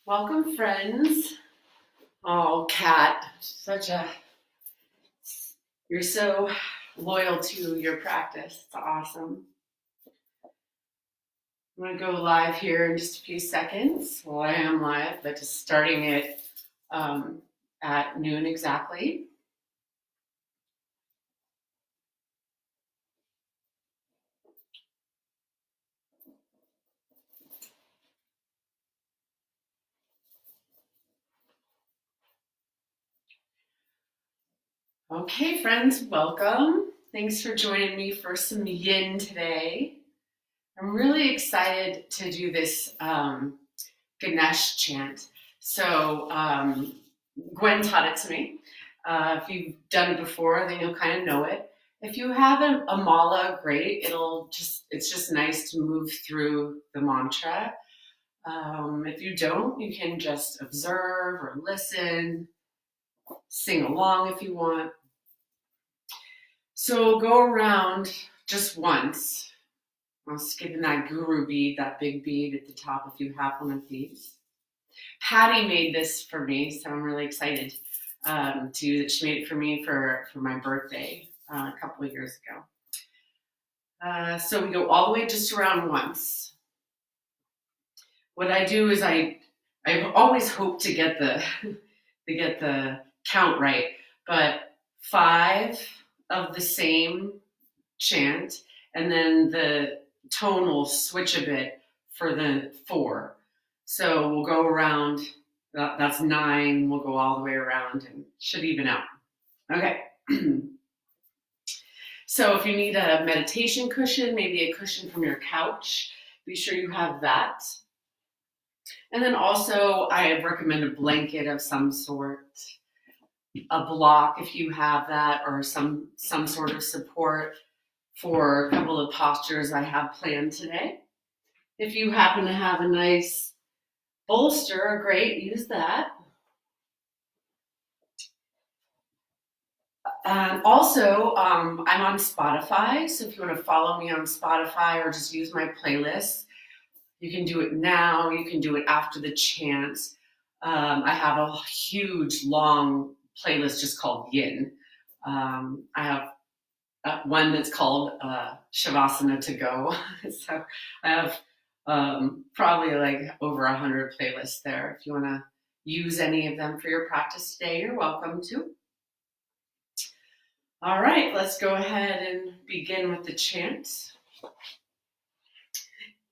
Welcome, friends. Oh, Kat, you're so loyal to your practice. It's awesome. I'm going to go live here in just a few seconds. Well, I am live, but just starting it at noon exactly. Okay, friends, welcome. Thanks for joining me for some yin today. I'm really excited to do this Ganesh chant. So Gwen taught it to me. If you've done it before, then you'll kind of know it. If you have a mala, great. It's just nice to move through the mantra. If you don't, you can just observe or listen, sing along if you want. So we'll go around just once. I'll skip in that guru bead, that big bead at the top if you have one of these. Patty made this for me, so I'm really excited that she made it for me for my birthday a couple of years ago. So we go all the way just around once. What I do is I've always hoped to get the count right, but 5 of the same chant, and then the tone will switch a bit for the 4. So we'll go around, that's 9, we'll go all the way around and should even out. Okay. So if you need a meditation cushion, maybe a cushion from your couch, be sure you have that. And then also I recommend a blanket of some sort, a block if you have that, or some sort of support for a couple of postures I have planned today. If you happen to have a nice bolster, great, use that. Also, I'm on Spotify, so if you want to follow me on Spotify or just use my playlist, you can do it now, you can do it after the chant. I have a huge, long playlist just called Yin. I have one that's called Shavasana to Go. So I have probably like over 100 playlists there. If you want to use any of them for your practice today, you're welcome to. All right, let's go ahead and begin with the chant.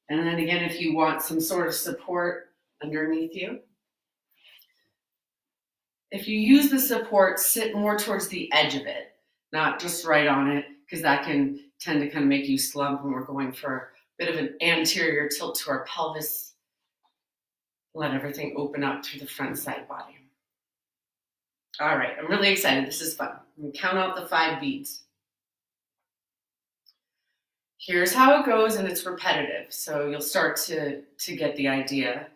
And then again, if you want some sort of support underneath you. If you use the support, sit more towards the edge of it, not just right on it, because that can tend to kind of make you slump when we're going for a bit of an anterior tilt to our pelvis. Let everything open up through the front side body. All right, I'm really excited. This is fun. I'm going to count out the 5 beats. Here's how it goes, and it's repetitive, so you'll start to get the idea.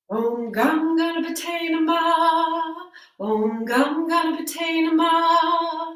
Om Gam Ganapate Namah, Om Gam Ganapate Namah,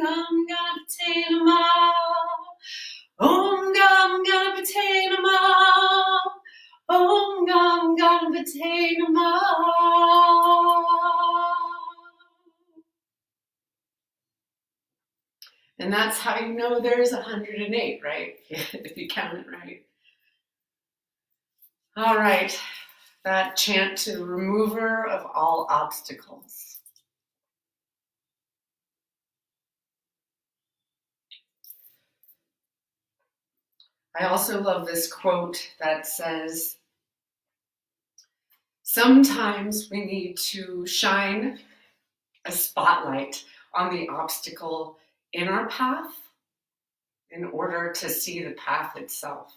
gum, gonna potato all. Om gum, gonna potato all. Om gum, gonna potato all. And that's how you know there's 108, right? If you count it right. All right, that chant to the remover of all obstacles. I also love this quote that says, sometimes we need to shine a spotlight on the obstacle in our path in order to see the path itself.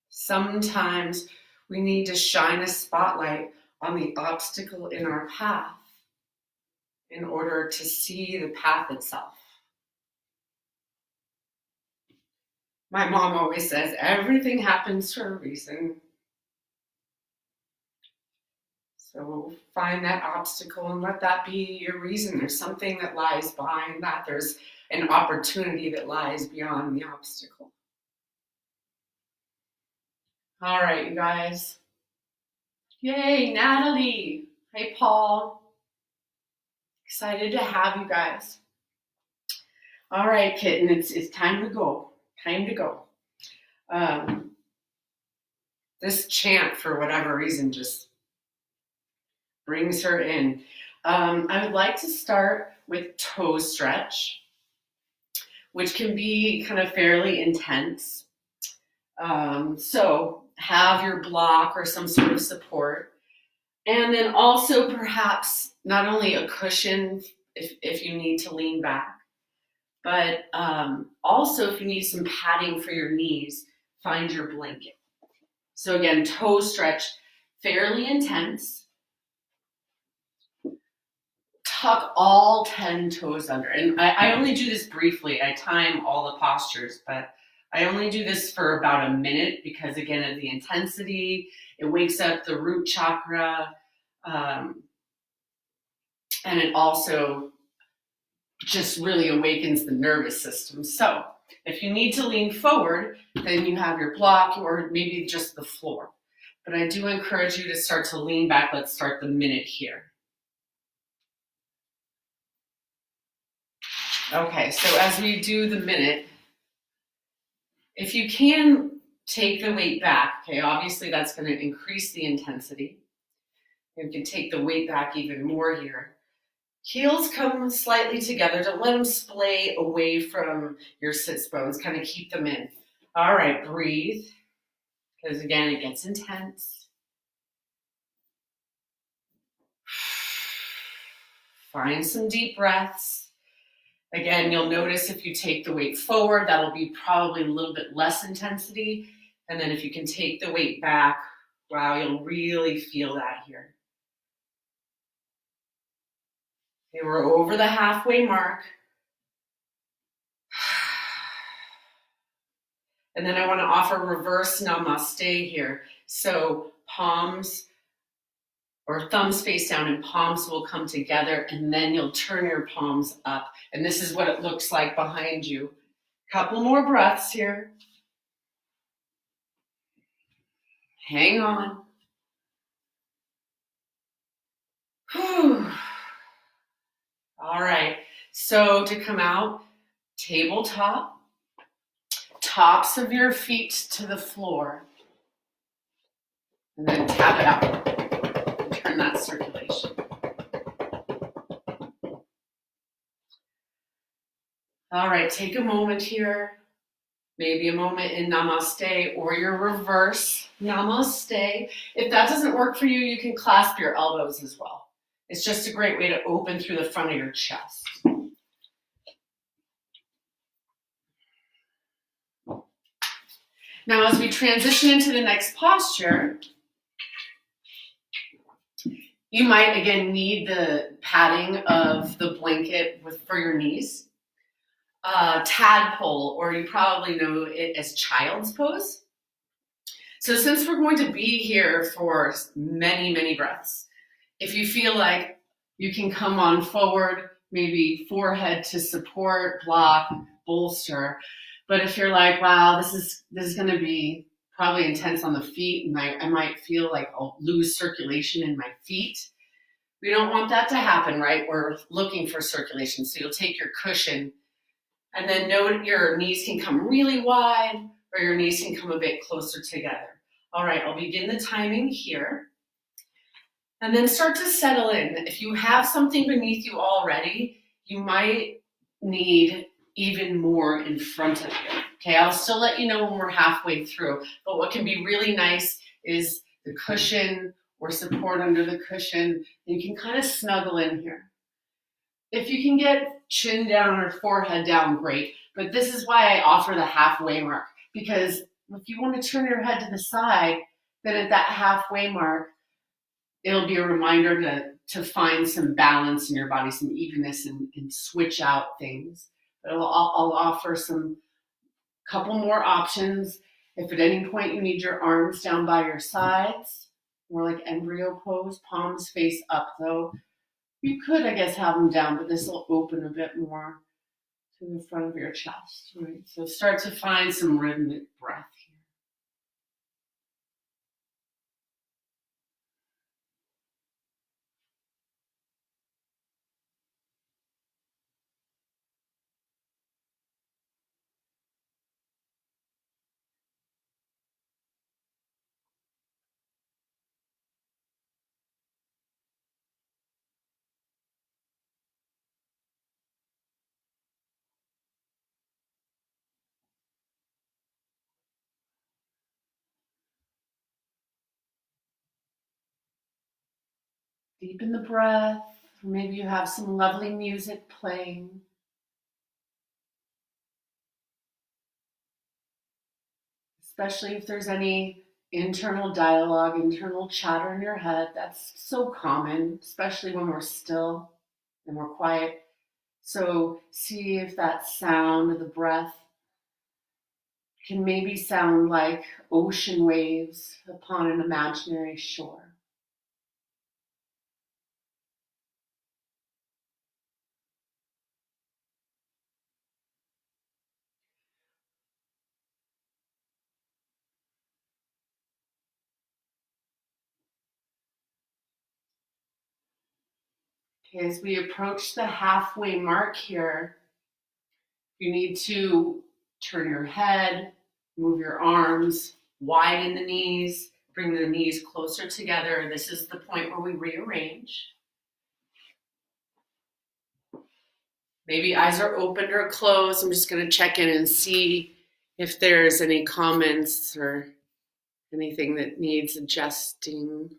Sometimes we need to shine a spotlight on the obstacle in our path in order to see the path itself. My mom always says, everything happens for a reason. So find that obstacle and let that be your reason. There's something that lies behind that. There's an opportunity that lies beyond the obstacle. All right, you guys. Yay, Natalie. Hey, Paul. Excited to have you guys. All right, kitten, it's time to go. Time to go. This chant, for whatever reason, just brings her in. I would like to start with toe stretch, which can be kind of fairly intense. So have your block or some sort of support. And then also perhaps not only a cushion if you need to lean back, but also if you need some padding for your knees, find your blanket. So again, toe stretch, fairly intense. Tuck all 10 toes under. And I only do this briefly. I time all the postures, but I only do this for about a minute because, again, of the intensity, it wakes up the root chakra, and it also just really awakens the nervous system. So if you need to lean forward, then you have your block or maybe just the floor. But I do encourage you to start to lean back. Let's start the minute here. Okay, so as we do the minute, if you can take the weight back, okay, obviously that's going to increase the intensity. You can take the weight back even more here. Heels come slightly together. Don't let them splay away from your sits bones. Kind of keep them in. All right, breathe, because again, it gets intense. Find some deep breaths. Again, you'll notice if you take the weight forward, that'll be probably a little bit less intensity. And then if you can take the weight back, wow, you'll really feel that here. Okay, we're over the halfway mark. And then I want to offer reverse namaste here. So palms or thumbs face down and palms will come together, and then you'll turn your palms up. And this is what it looks like behind you. Couple more breaths here. Hang on. Whew. All right, so to come out, tabletop, tops of your feet to the floor, and then tap it out and turn that circulation. All right, take a moment here, maybe a moment in namaste or your reverse namaste. If that doesn't work for you, you can clasp your elbows as well. It's just a great way to open through the front of your chest. Now, as we transition into the next posture, you might, again, need the padding of the blanket for your knees. Tadpole, or you probably know it as child's pose. So since we're going to be here for many, many breaths, if you feel like you can come on forward maybe forehead to support, block, bolster. But if you're like, wow, this is going to be probably intense on the feet, and I might feel like I'll lose circulation in my feet. We don't want that to happen, right? We're looking for circulation. So you'll take your cushion and then note your knees can come really wide or your knees can come a bit closer together. All right, I'll begin the timing here. And then start to settle in. If you have something beneath you already, you might need even more in front of you. Okay, I'll still let you know when we're halfway through. But what can be really nice is the cushion or support under the cushion. You can kind of snuggle in here. If you can get chin down or forehead down, great. But this is why I offer the halfway mark. Because if you want to turn your head to the side, then at that halfway mark, it'll be a reminder to find some balance in your body, some evenness, and switch out things. But I'll offer some couple more options. If at any point you need your arms down by your sides, more like embryo pose, palms face up though. You could, I guess, have them down, but this will open a bit more to the front of your chest. Right? So start to find some rhythmic breath here. Deepen the breath. Maybe you have some lovely music playing. Especially if there's any internal dialogue, internal chatter in your head. That's so common, especially when we're still and we're quiet. So see if that sound of the breath can maybe sound like ocean waves upon an imaginary shore. Okay, as we approach the halfway mark here, you need to turn your head, move your arms, widen the knees, bring the knees closer together. This is the point where we rearrange. Maybe eyes are opened or closed. I'm just going to check in and see if there's any comments or anything that needs adjusting.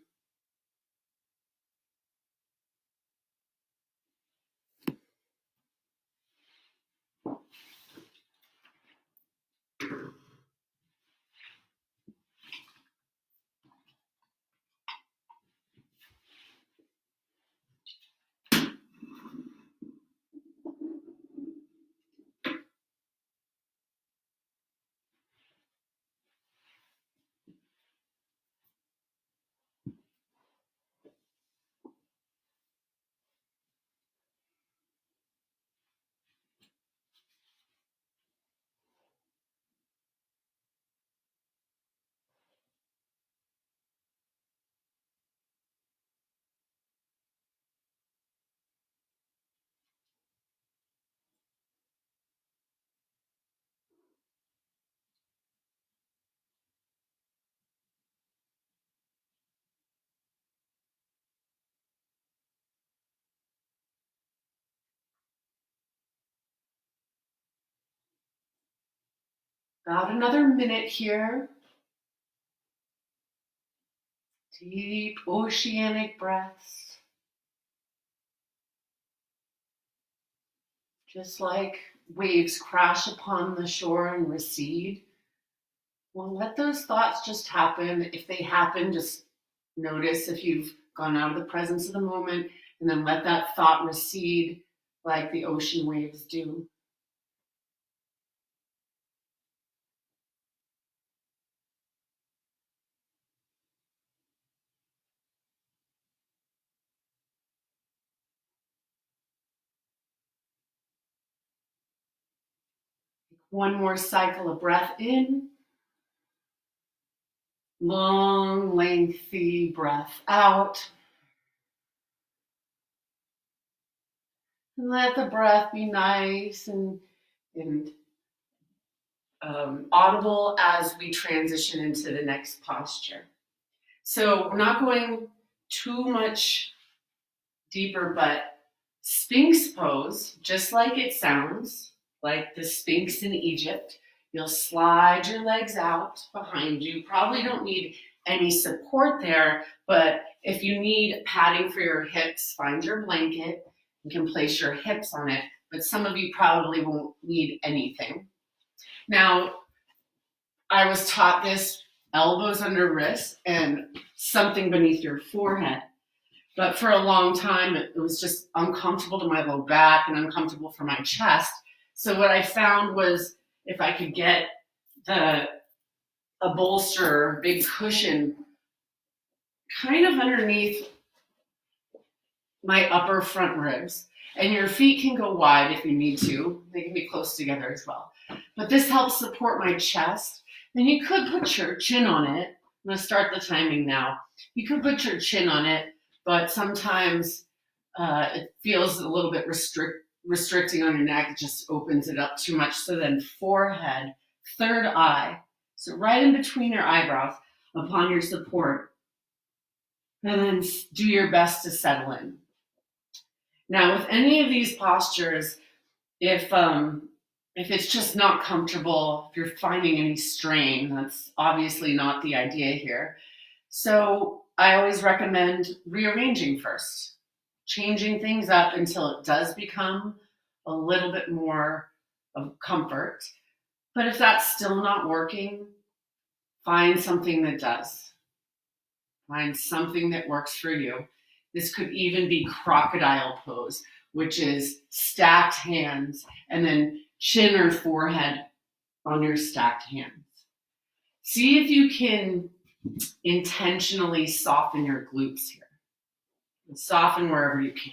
About another minute here. Deep oceanic breaths. Just like waves crash upon the shore and recede. Well, let those thoughts just happen. If they happen, just notice if you've gone out of the presence of the moment, and then let that thought recede like the ocean waves do. One more cycle of breath in. Long, lengthy breath out. And let the breath be nice and audible as we transition into the next posture. So we're not going too much deeper, but Sphinx pose, just like it sounds, like the Sphinx in Egypt. You'll slide your legs out behind you. Probably don't need any support there, but if you need padding for your hips, find your blanket. You can place your hips on it, but some of you probably won't need anything. Now, I was taught this, elbows under wrists and something beneath your forehead. But for a long time, it was just uncomfortable to my low back and uncomfortable for my chest. So what I found was if I could get a bolster, big cushion, kind of underneath my upper front ribs, and your feet can go wide if you need to. They can be close together as well. But this helps support my chest. And you could put your chin on it. I'm going to start the timing now. You could put your chin on it, but sometimes it feels a little bit restricting on your neck. It just opens it up too much. So then forehead, third eye. So right in between your eyebrows upon your support. And then do your best to settle in. Now with any of these postures, if it's just not comfortable, if you're finding any strain, that's obviously not the idea here. So I always recommend rearranging first, changing things up until it does become a little bit more of comfort. But if that's still not working, find something that does. Find something that works for you. This could even be crocodile pose, which is stacked hands and then chin or forehead on your stacked hands. See if you can intentionally soften your glutes here. Soften wherever you can.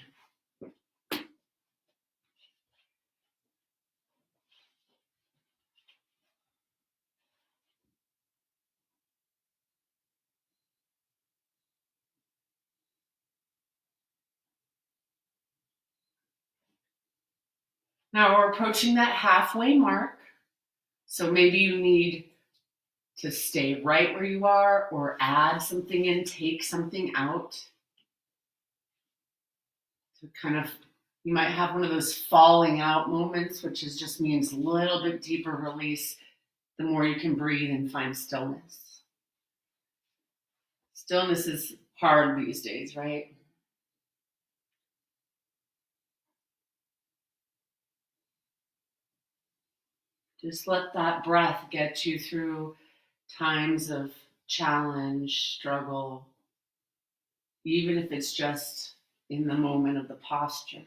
Now we're approaching that halfway mark. So maybe you need to stay right where you are or add something in, take something out. So kind of, you might have one of those falling out moments, which just means a little bit deeper release, the more you can breathe and find stillness. Stillness is hard these days, right? Just let that breath get you through times of challenge, struggle, even if it's just in the moment of the posture.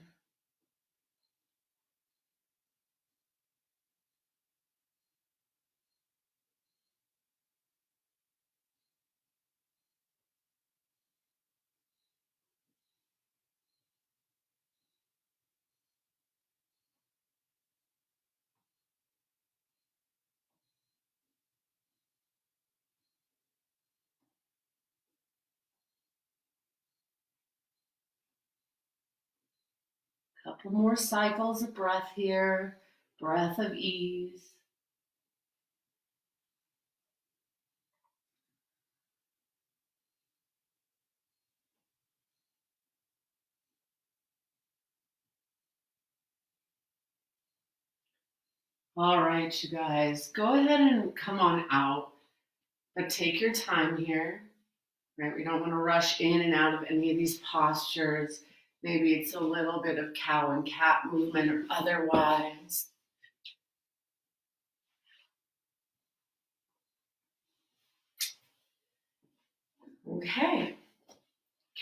Couple more cycles of breath here, breath of ease. All right, you guys, go ahead and come on out, but take your time here, right? We don't want to rush in and out of any of these postures. Maybe it's a little bit of cow and cat movement or otherwise. Okay,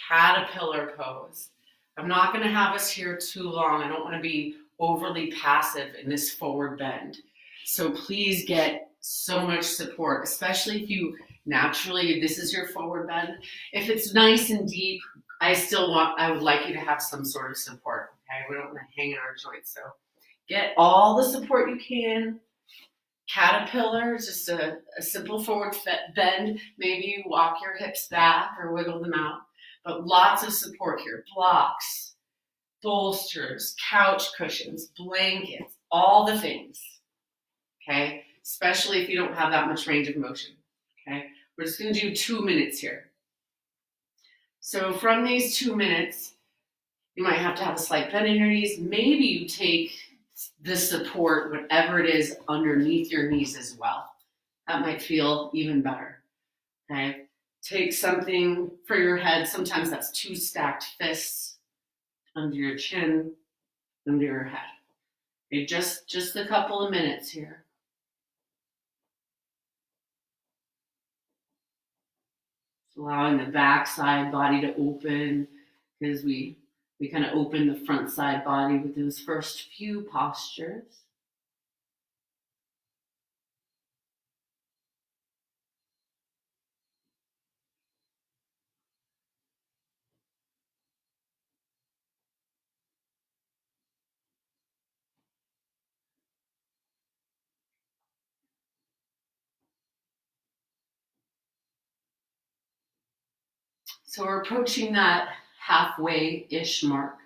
caterpillar pose. I'm not going to have us here too long. I don't want to be overly passive in this forward bend. So please get so much support, especially if you naturally, this is your forward bend. If it's nice and deep, I would like you to have some sort of support. Okay, we don't want to hang in our joints. So get all the support you can. Caterpillar, just a simple forward bend. Maybe you walk your hips back or wiggle them out, but lots of support here. Blocks, bolsters, couch cushions, blankets, all the things, okay? Especially if you don't have that much range of motion, okay? We're just gonna do 2 minutes here. So from these 2 minutes, you might have to have a slight bend in your knees. Maybe you take the support, whatever it is, underneath your knees as well. That might feel even better, okay? Take something for your head. Sometimes that's 2 stacked fists under your chin, under your head. Okay, just a couple of minutes here. Allowing the back side body to open, because we kind of open the front side body with those first few postures. So we're approaching that halfway-ish mark.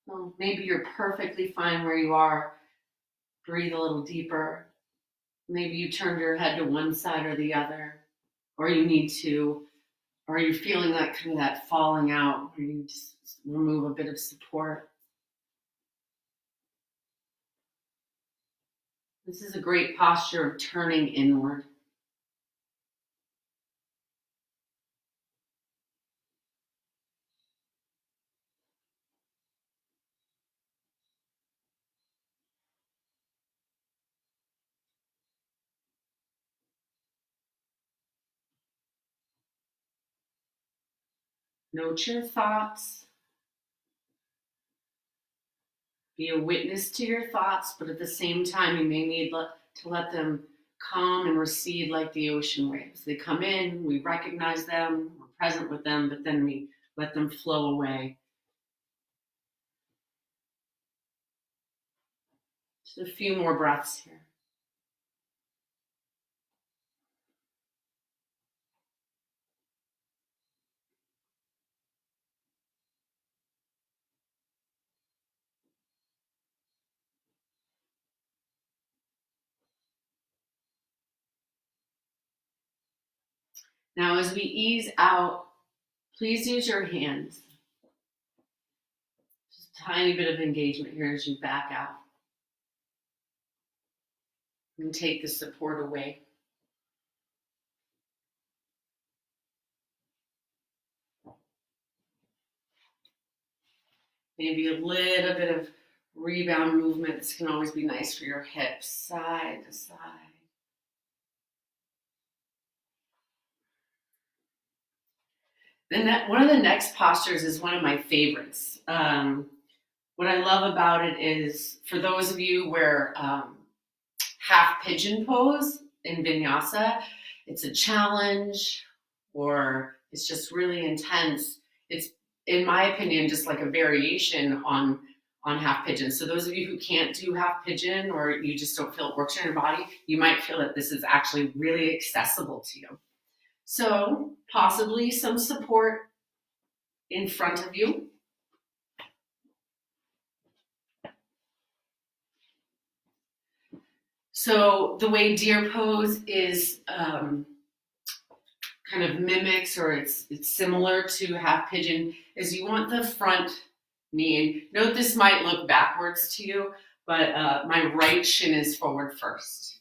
Well, maybe you're perfectly fine where you are. Breathe a little deeper. Maybe you turned your head to one side or the other, or you need to, or you're feeling that kind of that falling out, where you just remove a bit of support. This is a great posture of turning inward. Note your thoughts. Be a witness to your thoughts, but at the same time, you may need to let them come and recede like the ocean waves. They come in, we recognize them, we're present with them, but then we let them flow away. Just a few more breaths here. Now, as we ease out, please use your hands. Just a tiny bit of engagement here as you back out. And take the support away. Maybe a little bit of rebound movements can always be nice for your hips, side to side. Then one of the next postures is one of my favorites. What I love about it is, for those of you where half pigeon pose in vinyasa, it's a challenge or it's just really intense. It's, in my opinion, just like a variation on half pigeon. So those of you who can't do half pigeon, or you just don't feel it works in your body, you might feel that this is actually really accessible to you. So possibly some support in front of you. So the way deer pose is kind of mimics, or it's similar to half pigeon, is you want the front knee. Note this might look backwards to you, but my right shin is forward first.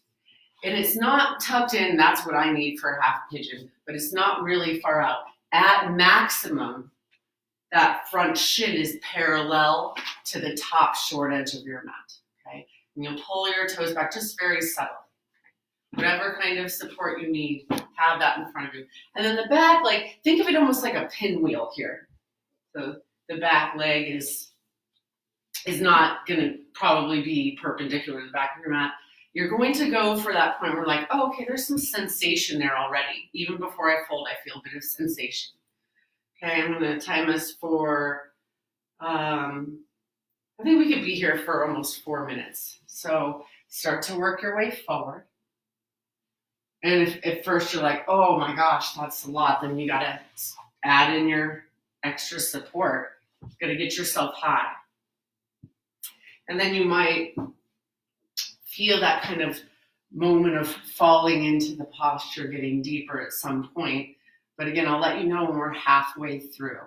And it's not tucked in, that's what I need for half pigeon, but it's not really far out. At maximum, that front shin is parallel to the top short edge of your mat, okay? And you'll pull your toes back just very subtly. Whatever kind of support you need, have that in front of you. And then the back, like, think of it almost like a pinwheel here. So the back leg is not gonna probably be perpendicular to the back of your mat. You're going to go for that point where, like, oh, okay, there's some sensation there already. Even before I fold, I feel a bit of sensation. Okay, I'm gonna time us for, I think we could be here for almost 4 minutes. So start to work your way forward. And if at first you're like, oh my gosh, that's a lot, then you got to add in your extra support. You got to get yourself high. And then you might feel that kind of moment of falling into the posture, getting deeper at some point. But again, I'll let you know when we're halfway through.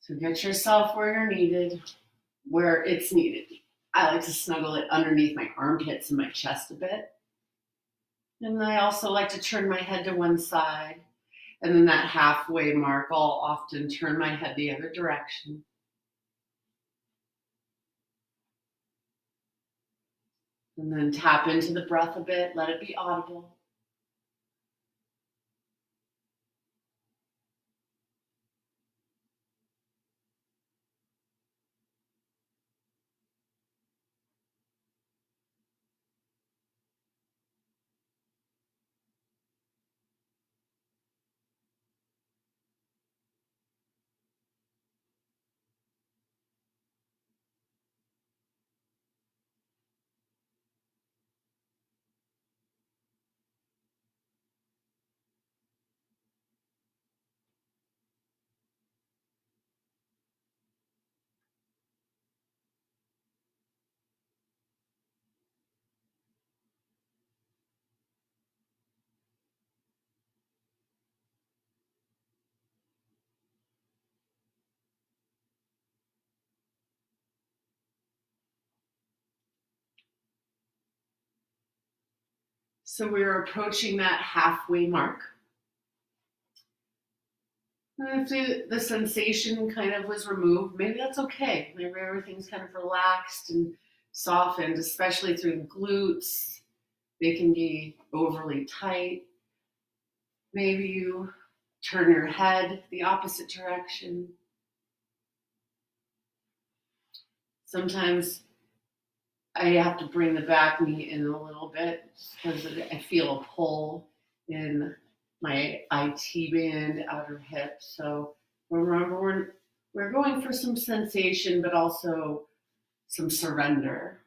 So get yourself where you're needed, where it's needed. I like to snuggle it underneath my armpits and my chest a bit. And I also like to turn my head to one side. And then that halfway mark, I'll often turn my head the other direction. And then tap into the breath a bit, let it be audible. So we're approaching that halfway mark. And if the sensation kind of was removed, maybe that's okay. Maybe everything's kind of relaxed and softened, especially through the glutes. They can be overly tight. Maybe you turn your head the opposite direction. Sometimes I have to bring the back knee in a little bit because I feel a pull in my IT band, outer hip. So remember, we're going for some sensation, but also some surrender,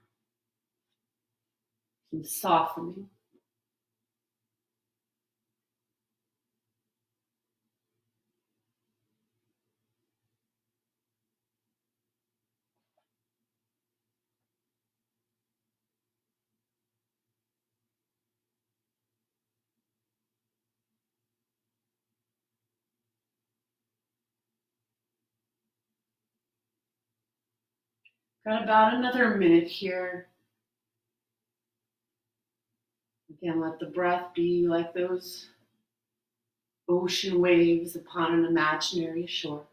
some softening. Got about another minute here. Again, let the breath be like those ocean waves upon an imaginary shore.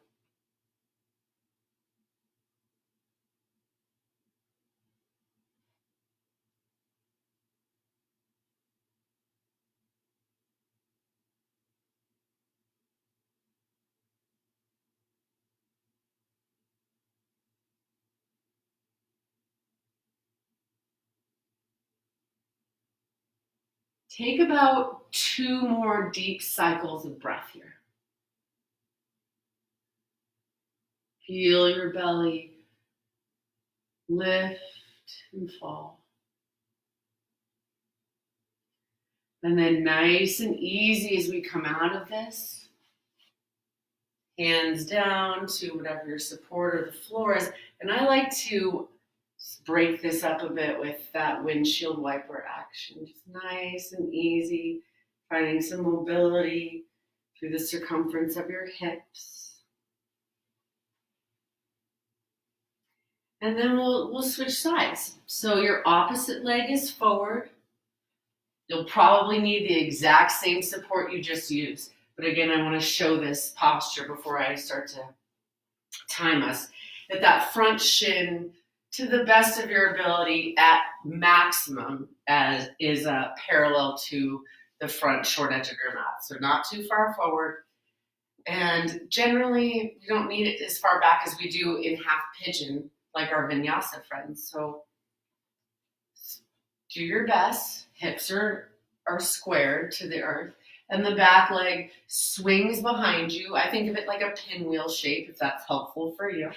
Take about 2 more deep cycles of breath here. Feel your belly lift and fall. And then nice and easy as we come out of this, hands down to whatever your support or the floor is. And I like to break this up a bit with that windshield wiper action. Just nice and easy, finding some mobility through the circumference of your hips. And then we'll switch sides. So your opposite leg is forward. You'll probably need the exact same support you just used. But again, I want to show this posture before I start to time us. That front shin, to the best of your ability at maximum, as is parallel to the front short edge of your mat. So not too far forward. And generally, you don't need it as far back as we do in half pigeon, like our vinyasa friends. So do your best. Hips are squared to the earth. And the back leg swings behind you. I think of it like a pinwheel shape, if that's helpful for you.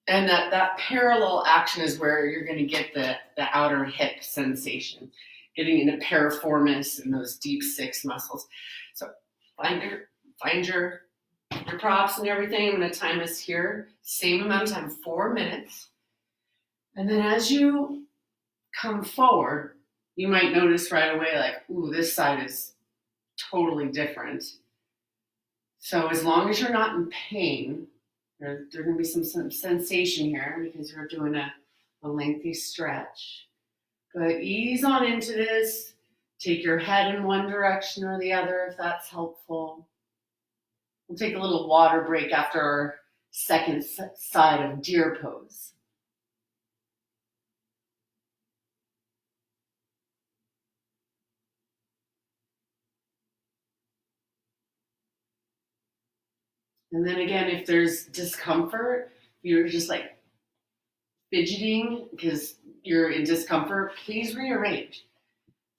And that parallel action is where you're going to get the outer hip sensation. getting into piriformis and those deep six muscles. So find your props and everything. I'm going to time this here. Same amount of time, 4 minutes. And then as you come forward, you might notice right away, like, ooh, this side is totally different. So as long as you're not in pain, there's going to be some sensation here because you're doing a lengthy stretch. But ease on into this. Take your head in one direction or the other if that's helpful. We'll take a little water break after our second side of deer pose. And then again, if there's discomfort, you're just like fidgeting because you're in discomfort, please rearrange.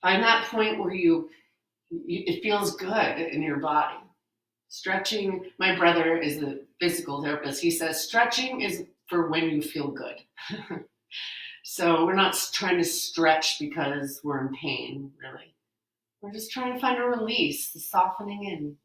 Find that point where it feels good in your body. Stretching, my brother is a physical therapist. He says stretching is for when you feel good. So we're not trying to stretch because we're in pain, really. We're just trying to find a release, the softening in.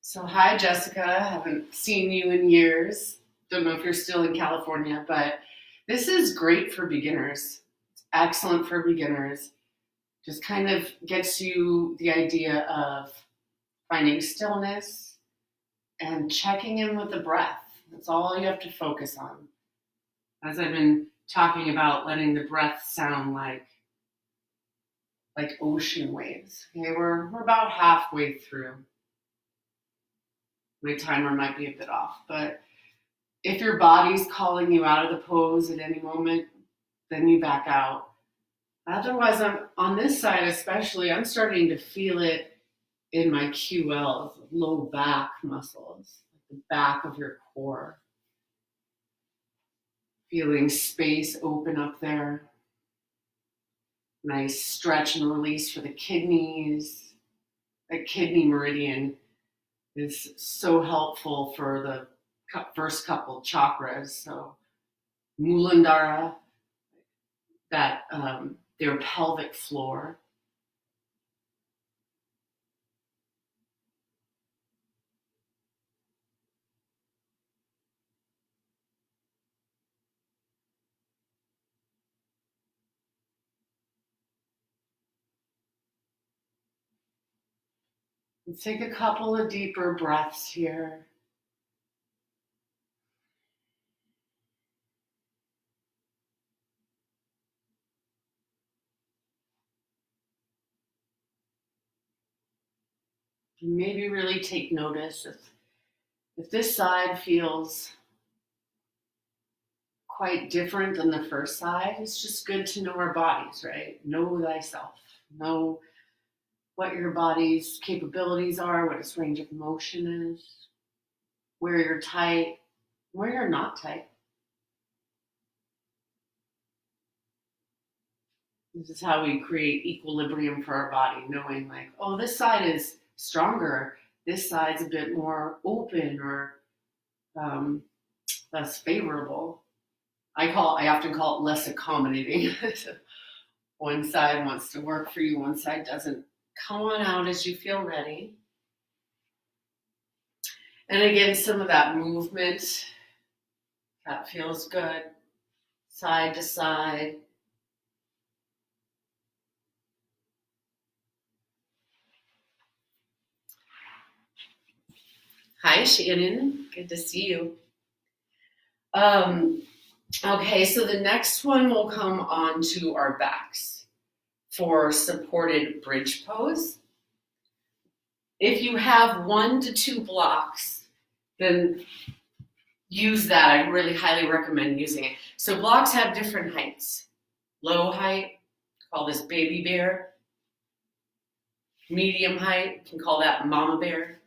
So hi, Jessica. Haven't seen you in years. Don't know if you're still in California, but this is great for beginners. It's excellent for beginners. Just kind of gets you the idea of finding stillness and checking in with the breath. That's all you have to focus on. As I've been talking about, letting the breath sound like ocean waves. Okay, we're about halfway through. My timer might be a bit off, but if your body's calling you out of the pose at any moment, then you back out. Otherwise, I'm on this side especially, I'm starting to feel it in my QLs, low back muscles, the back of your core. Feeling space open up there. Nice stretch and release for the kidneys. That kidney meridian is so helpful for the first couple chakras. So Muladhara, that their pelvic floor. Let's take a couple of deeper breaths here. Maybe really take notice if this side feels quite different than the first side. It's just good to know our bodies, right? Know thyself. Know what your body's capabilities are, what its range of motion is, where you're tight, where you're not tight. This is how we create equilibrium for our body, knowing like, oh, this side is stronger, this side's a bit more open or less favorable. I often call it less accommodating. One side wants to work for you, one side doesn't. Come on out as you feel ready. And again, some of that movement, that feels good, side to side. Hi, Shannon. Good to see you. Okay, so the next one will come on to our backs for supported bridge pose. If you have 1 to 2 blocks, then use that. I really highly recommend using it. So blocks have different heights. Low height, call this baby bear. Medium height, you can call that mama bear.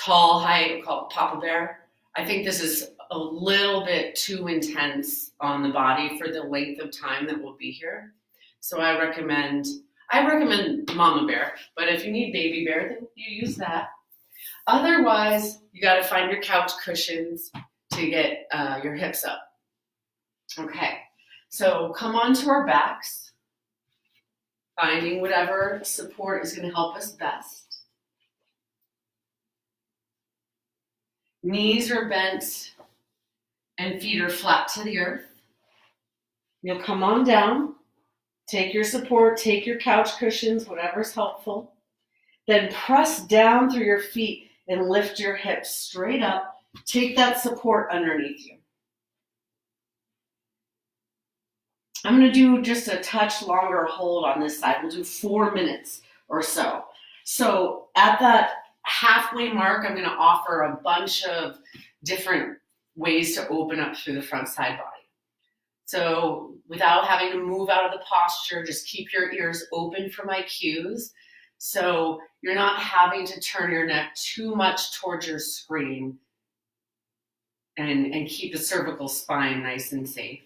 tall height, we call it Papa Bear. I think this is a little bit too intense on the body for the length of time that we'll be here. So I recommend Mama Bear, but if you need Baby Bear, then you use that. Otherwise, you got to find your couch cushions to get your hips up. Okay, so come onto our backs, finding whatever support is going to help us best. Knees are bent and feet are flat to the earth. You'll come on down, take your support, take your couch cushions, whatever's helpful. Then press down through your feet and lift your hips straight up. Take that support underneath you. I'm going to do just a touch longer hold on this side. We'll do 4 minutes or so. So at that halfway mark, I'm going to offer a bunch of different ways to open up through the front side body. So without having to move out of the posture, just keep your ears open for my cues. So you're not having to turn your neck too much towards your screen and keep the cervical spine nice and safe.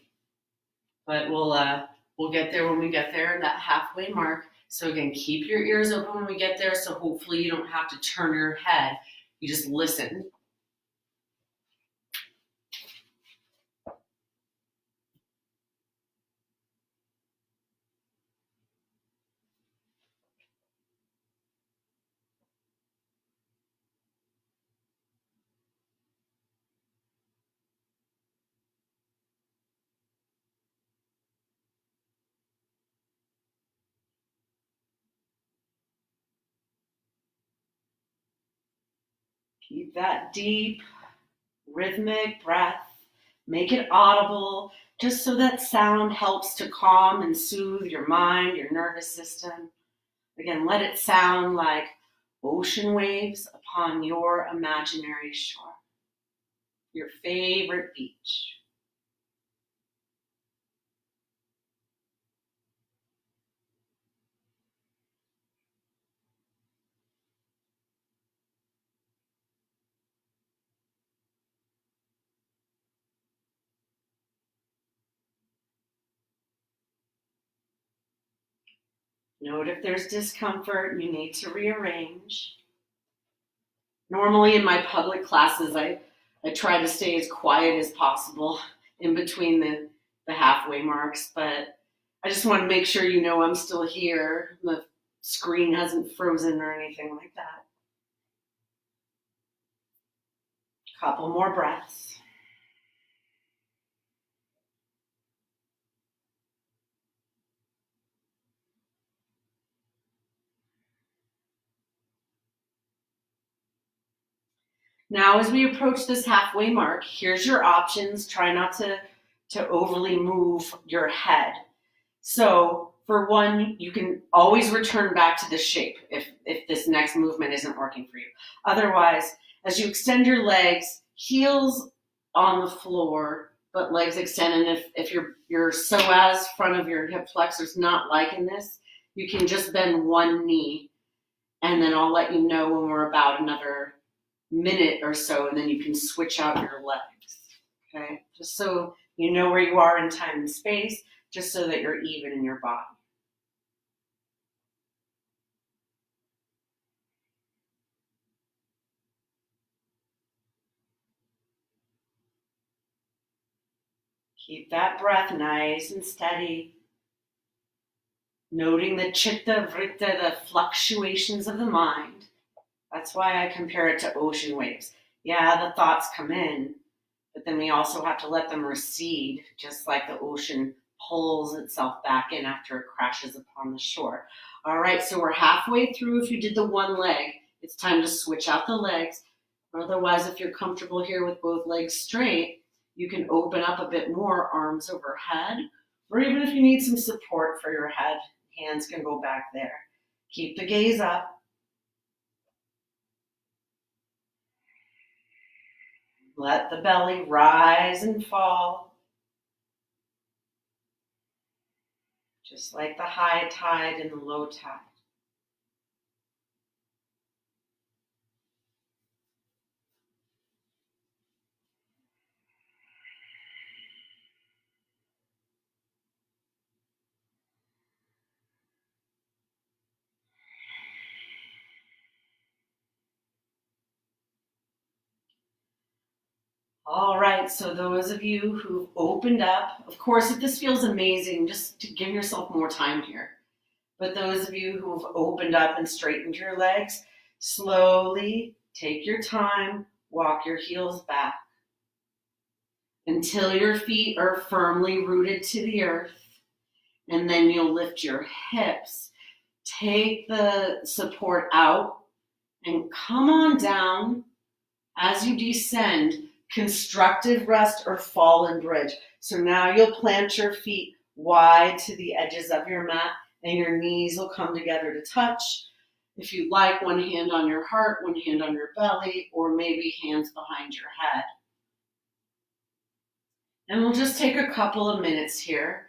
But we'll get there when we get there, that halfway mark. So again, keep your ears open when we get there. So hopefully you don't have to turn your head. You just listen. Keep that deep, rhythmic breath. Make it audible, just so that sound helps to calm and soothe your mind, your nervous system. Again, let it sound like ocean waves upon your imaginary shore, your favorite beach. Note if there's discomfort, you need to rearrange. Normally in my public classes, I try to stay as quiet as possible in between the halfway marks, but I just want to make sure you know I'm still here. The screen hasn't frozen or anything like that. Couple more breaths. Now, as we approach this halfway mark, here's your options. Try not to overly move your head. So for one, you can always return back to the shape if this next movement isn't working for you. Otherwise, as you extend your legs, heels on the floor, but legs extend. And if your psoas, front of your hip flexors, not liking this, you can just bend one knee, and then I'll let you know when we're about another minute or so, and then you can switch out your legs. Okay, just so you know where you are in time and space, just so that you're even in your body. Keep that breath nice and steady. Noting the chitta, vritta, the fluctuations of the mind. That's why I compare it to ocean waves. Yeah, the thoughts come in, but then we also have to let them recede, just like the ocean pulls itself back in after it crashes upon the shore. All right, so we're halfway through. If you did the one leg, it's time to switch out the legs. Otherwise, if you're comfortable here with both legs straight, you can open up a bit more, arms overhead, or even if you need some support for your head, hands can go back there. Keep the gaze up. Let the belly rise and fall, just like the high tide and the low tide. All right, so those of you who've opened up, of course, if this feels amazing, just to give yourself more time here. But those of you who've opened up and straightened your legs, slowly take your time, walk your heels back until your feet are firmly rooted to the earth. And then you'll lift your hips. Take the support out and come on down. As you descend, constructive rest or fallen bridge. So now you'll plant your feet wide to the edges of your mat and your knees will come together to touch. If you'd like, one hand on your heart, one hand on your belly, or maybe hands behind your head. And we'll just take a couple of minutes here.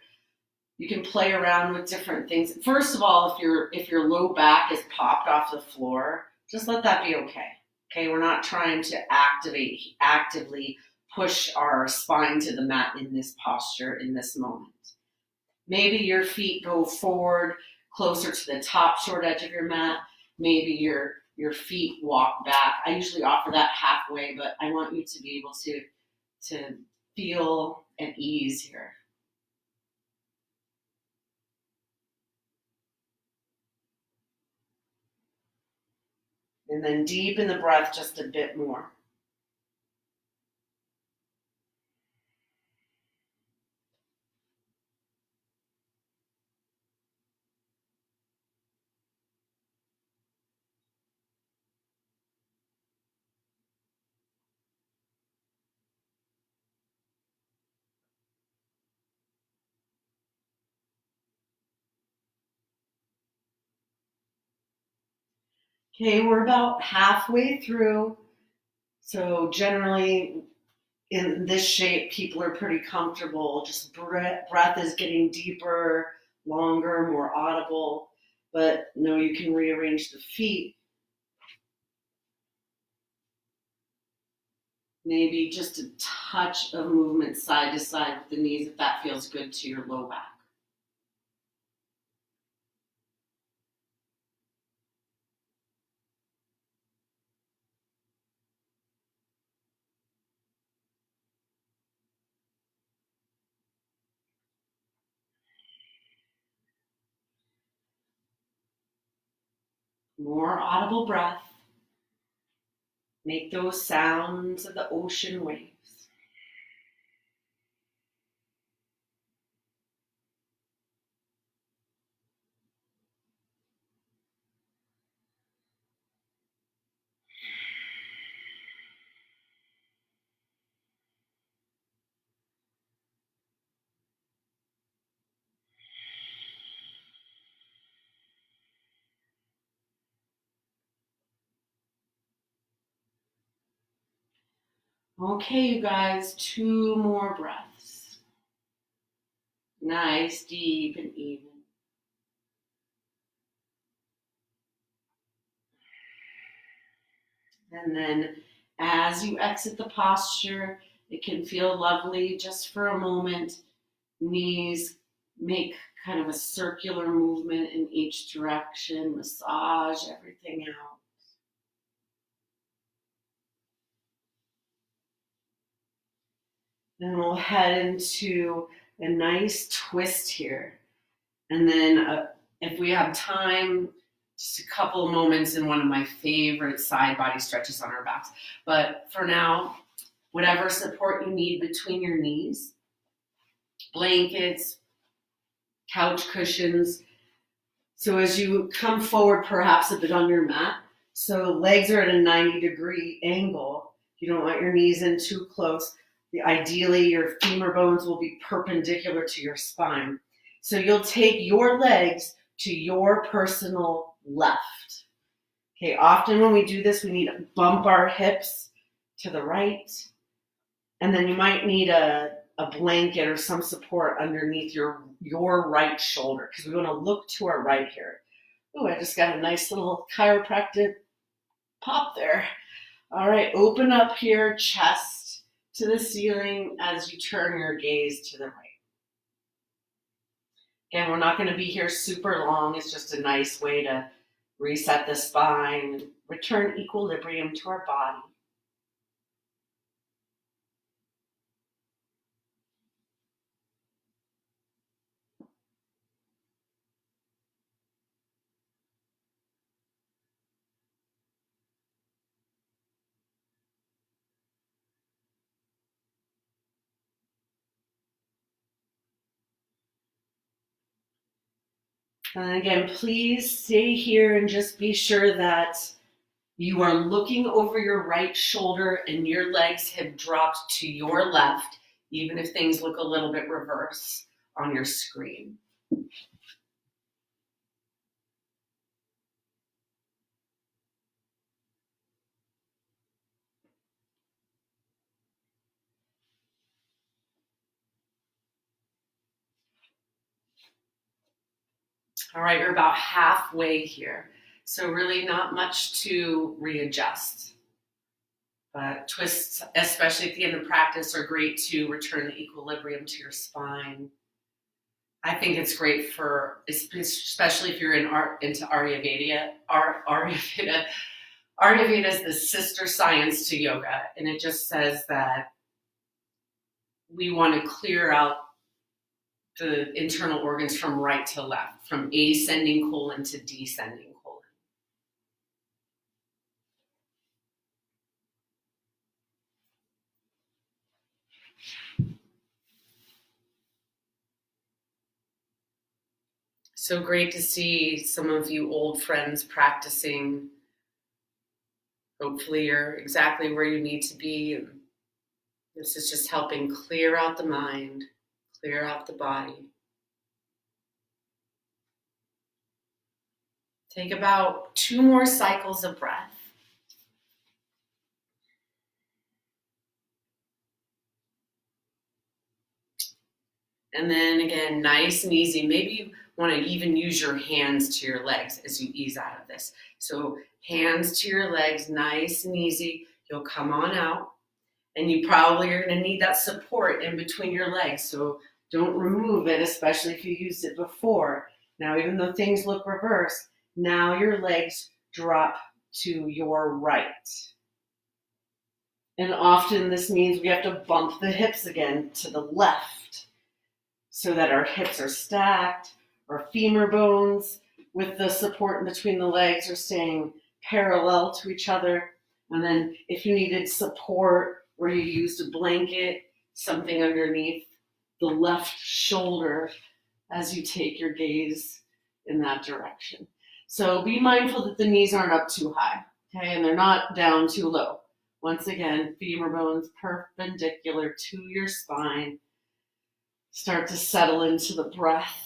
You can play around with different things. First of all, if your low back is popped off the floor, just let that be okay. Okay, we're not trying to actively push our spine to the mat in this posture, in this moment. Maybe your feet go forward closer to the top short edge of your mat. Maybe your feet walk back. I usually offer that halfway, but I want you to be able to feel at ease here. And then deepen the breath just a bit more. Okay, we're about halfway through. So generally in this shape, people are pretty comfortable. Just breath is getting deeper, longer, more audible. But no, you can rearrange the feet. Maybe just a touch of movement side to side with the knees if that feels good to your low back. More audible breath. Make those sounds of the ocean waves. Okay, you guys, 2 more breaths. Nice, deep, and even. And then as you exit the posture, it can feel lovely just for a moment. Knees make kind of a circular movement in each direction, massage everything out. Then we'll head into a nice twist here. And then if we have time, just a couple of moments in one of my favorite side body stretches on our backs. But for now, whatever support you need between your knees, blankets, couch cushions. So as you come forward perhaps a bit on your mat, so legs are at a 90-degree angle. You don't want your knees in too close. Ideally, your femur bones will be perpendicular to your spine. So you'll take your legs to your personal left. Okay, often when we do this, we need to bump our hips to the right. And then you might need a blanket or some support underneath your right shoulder because we want to look to our right here. Oh, I just got a nice little chiropractic pop there. All right, open up here, chest to the ceiling as you turn your gaze to the right. Again, we're not going to be here super long. It's just a nice way to reset the spine and return equilibrium to our body. And again, please stay here and just be sure that you are looking over your right shoulder and your legs have dropped to your left, even if things look a little bit reverse on your screen. All right, you're about halfway here. So really not much to readjust. But twists, especially at the end of practice, are great to return the equilibrium to your spine. I think it's great for, especially if you're into Ayurveda. Ayurveda is the sister science to yoga, and it just says that we want to clear out the internal organs from right to left, from ascending colon to descending colon. So great to see some of you old friends practicing. Hopefully you're exactly where you need to be. This is just helping clear out the mind, clear out the body. Take about 2 more cycles of breath. And then again, nice and easy. Maybe you want to even use your hands to your legs as you ease out of this. So hands to your legs, nice and easy. You'll come on out. And you probably are going to need that support in between your legs. So don't remove it, especially if you used it before. Now, even though things look reversed, now your legs drop to your right. And often this means we have to bump the hips again to the left so that our hips are stacked, our femur bones with the support in between the legs are staying parallel to each other. And then if you needed support or you used a blanket, something underneath the left shoulder as you take your gaze in that direction. So be mindful that the knees aren't up too high, okay, and they're not down too low. Once again, femur bones perpendicular to your spine. Start to settle into the breath.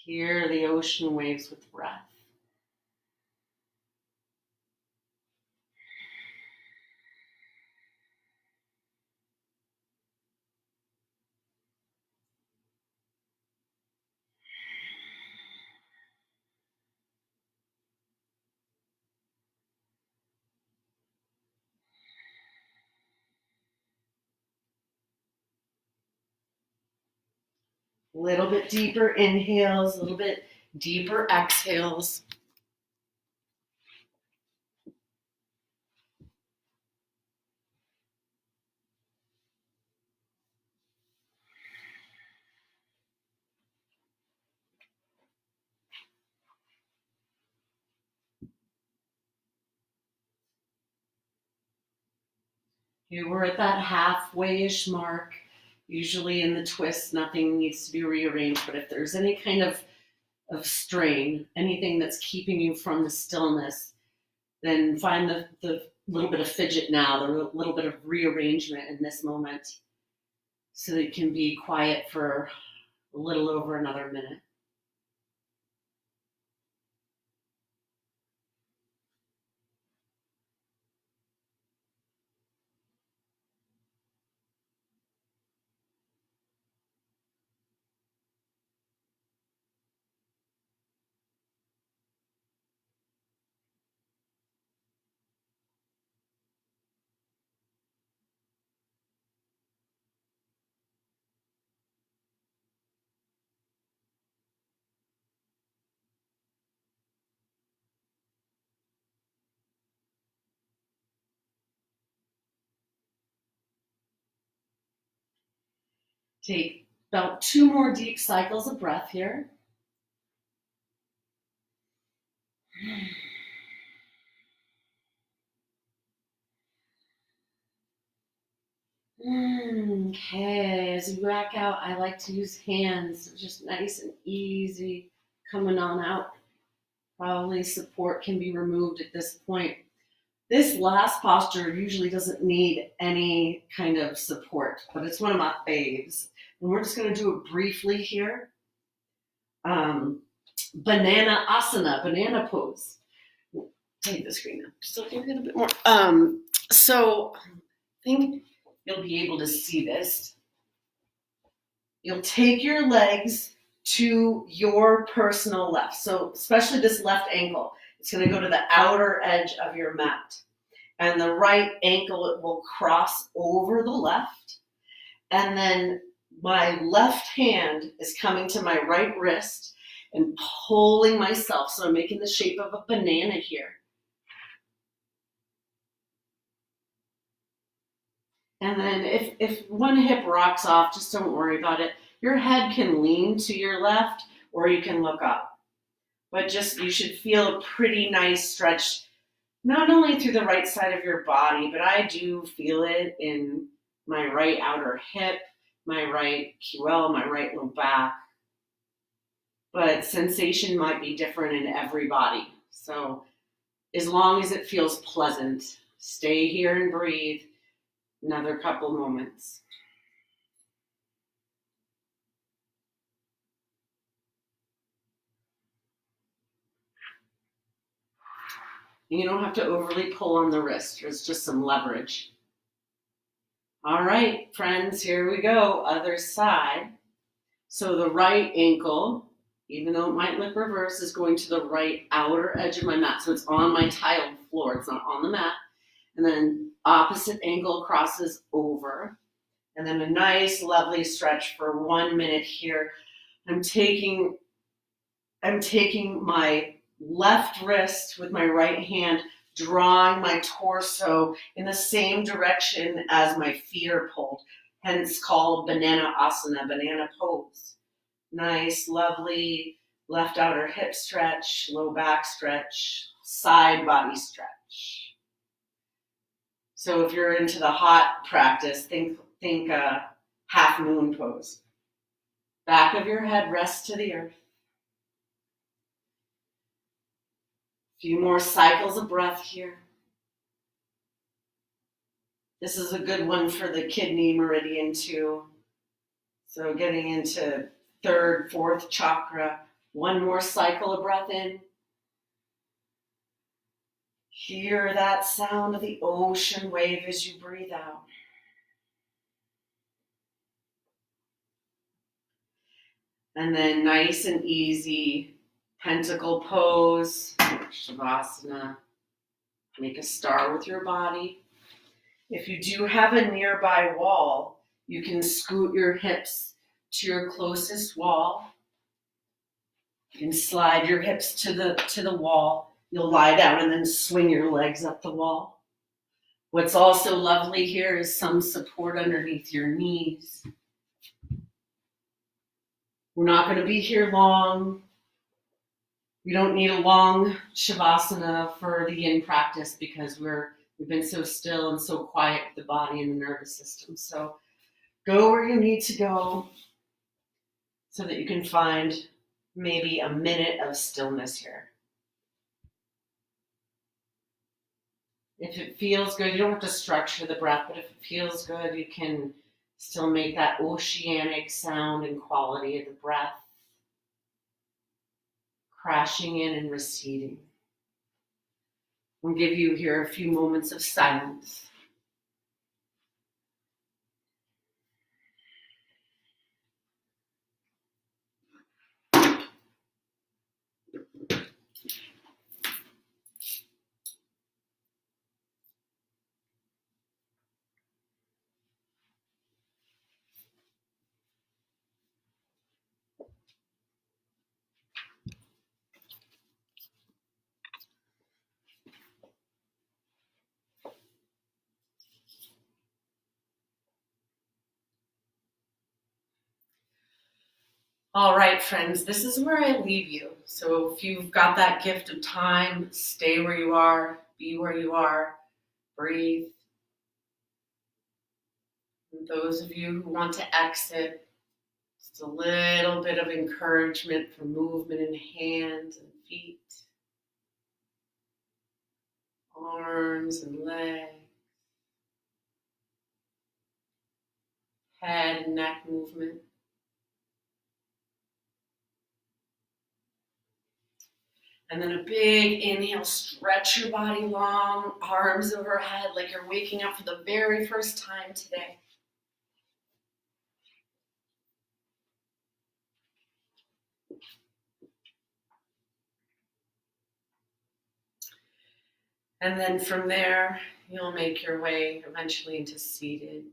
Hear the ocean waves with breath. A little bit deeper inhales, a little bit deeper exhales. Okay, we're at that halfway-ish mark. Usually in the twist, nothing needs to be rearranged, but if there's any kind of strain, anything that's keeping you from the stillness, then find the little bit of fidget now, the little bit of rearrangement in this moment so that you can be quiet for a little over another minute. Take about 2 more deep cycles of breath here. Okay, as you back out, I like to use hands, just nice and easy, coming on out. Probably support can be removed at this point. This last posture usually doesn't need any kind of support, but it's one of my faves. And we're just going to do it briefly here. Banana asana, banana pose. Take the screen now. Just looking a little bit more. So I think you'll be able to see this. You'll take your legs to your personal left. So especially this left ankle. It's going to go to the outer edge of your mat. And the right ankle, it will cross over the left. And then my left hand is coming to my right wrist and pulling myself. So I'm making the shape of a banana here. And then if one hip rocks off, just don't worry about it. Your head can lean to your left or you can look up. But just you should feel a pretty nice stretch, not only through the right side of your body, but I do feel it in my right outer hip, my right QL, my right low back. But sensation might be different in every body. So as long as it feels pleasant, stay here and breathe. Another couple moments. And you don't have to overly pull on the wrist. There's just some leverage. All right, friends, here we go. Other side. So the right ankle, even though it might look reverse, is going to the right outer edge of my mat. So it's on my tiled floor. It's not on the mat. And then opposite ankle crosses over. And then a nice, lovely stretch for 1 minute here. I'm taking my left wrist with my right hand, drawing my torso in the same direction as my feet are pulled, hence called banana asana, banana pose. Nice, lovely left outer hip stretch, low back stretch, side body stretch. So if you're into the hot practice, think half moon pose. Back of your head rests to the earth. Few more cycles of breath here. This is a good one for the kidney meridian too. So getting into third, fourth chakra. One more cycle of breath in. Hear that sound of the ocean wave as you breathe out. And then nice and easy pentacle pose, Shavasana. Make a star with your body. If you do have a nearby wall, you can scoot your hips to your closest wall. You can slide your hips to the wall. You'll lie down and then swing your legs up the wall. What's also lovely here is some support underneath your knees. We're not going to be here long. We don't need a long Shavasana for the Yin practice because we've been so still and so quiet with the body and the nervous system. So go where you need to go so that you can find maybe a minute of stillness here. If it feels good, you don't have to structure the breath, but if it feels good, you can still make that oceanic sound and quality of the breath. Crashing in and receding. We'll give you here a few moments of silence. All right, friends, this is where I leave you. So if you've got that gift of time, stay where you are, be where you are, breathe. And those of you who want to exit, just a little bit of encouragement for movement in hands and feet, arms and legs, head and neck movement. And then a big inhale, stretch your body long, arms overhead like you're waking up for the very first time today. And then from there, you'll make your way eventually into seated.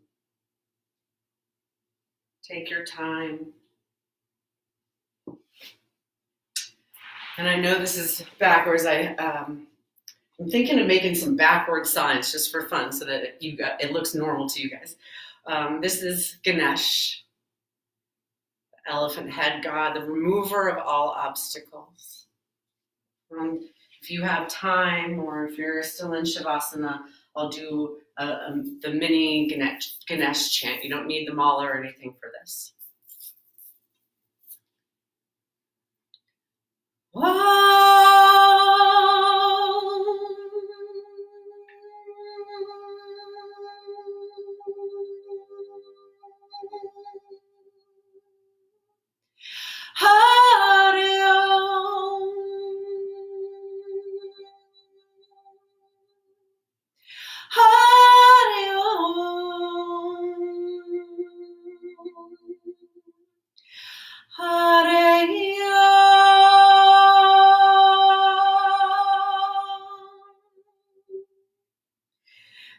Take your time. And I know this is backwards. I'm thinking of making some backward signs just for fun so that it looks normal to you guys. This is Ganesh, the elephant head god, the remover of all obstacles. If you have time, or if you're still in Shavasana, I'll do the mini Ganesh chant. You don't need the mala or anything for this.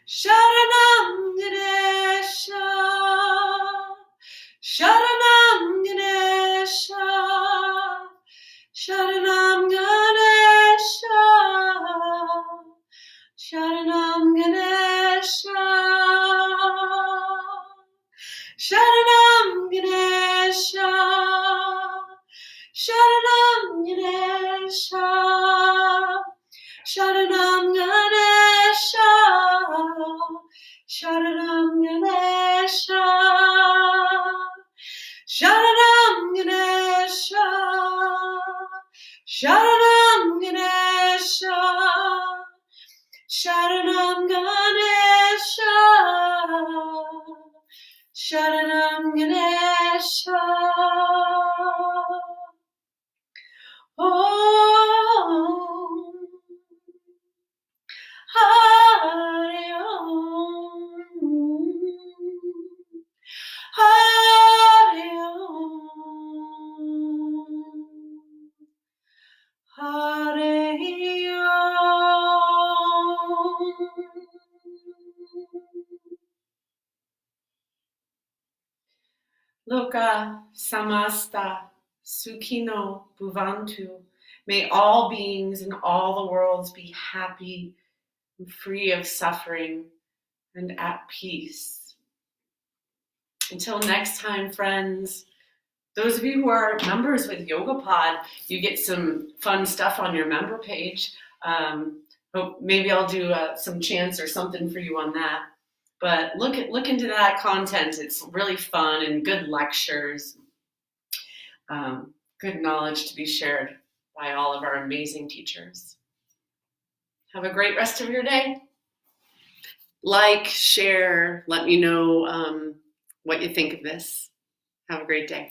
Sharanam Ganesha, Sharanam Ganesha, Sharanam Ganesha, Sharanam Ganesha, Sharanam Ganesha, Sharanam Ganesha, Sharanam Ganesha, Sharanam Ganesha, Sharanam Ganesha, Sharanam Ganesha, Sharanam Ganesha, Sharanam Ganesha. Om Hare Om Hare Om Hare Om. Loka samasta sukhino bhuvantu. May all beings in all the worlds be happy and free of suffering and at peace. Until next time, friends. Those of you who are members with YogaPod, you get some fun stuff on your member page. Maybe I'll do some chants or something for you on that. But look into that content. It's really fun and good lectures, good knowledge to be shared by all of our amazing teachers. Have a great rest of your day. Like, share, let me know what you think of this. Have a great day.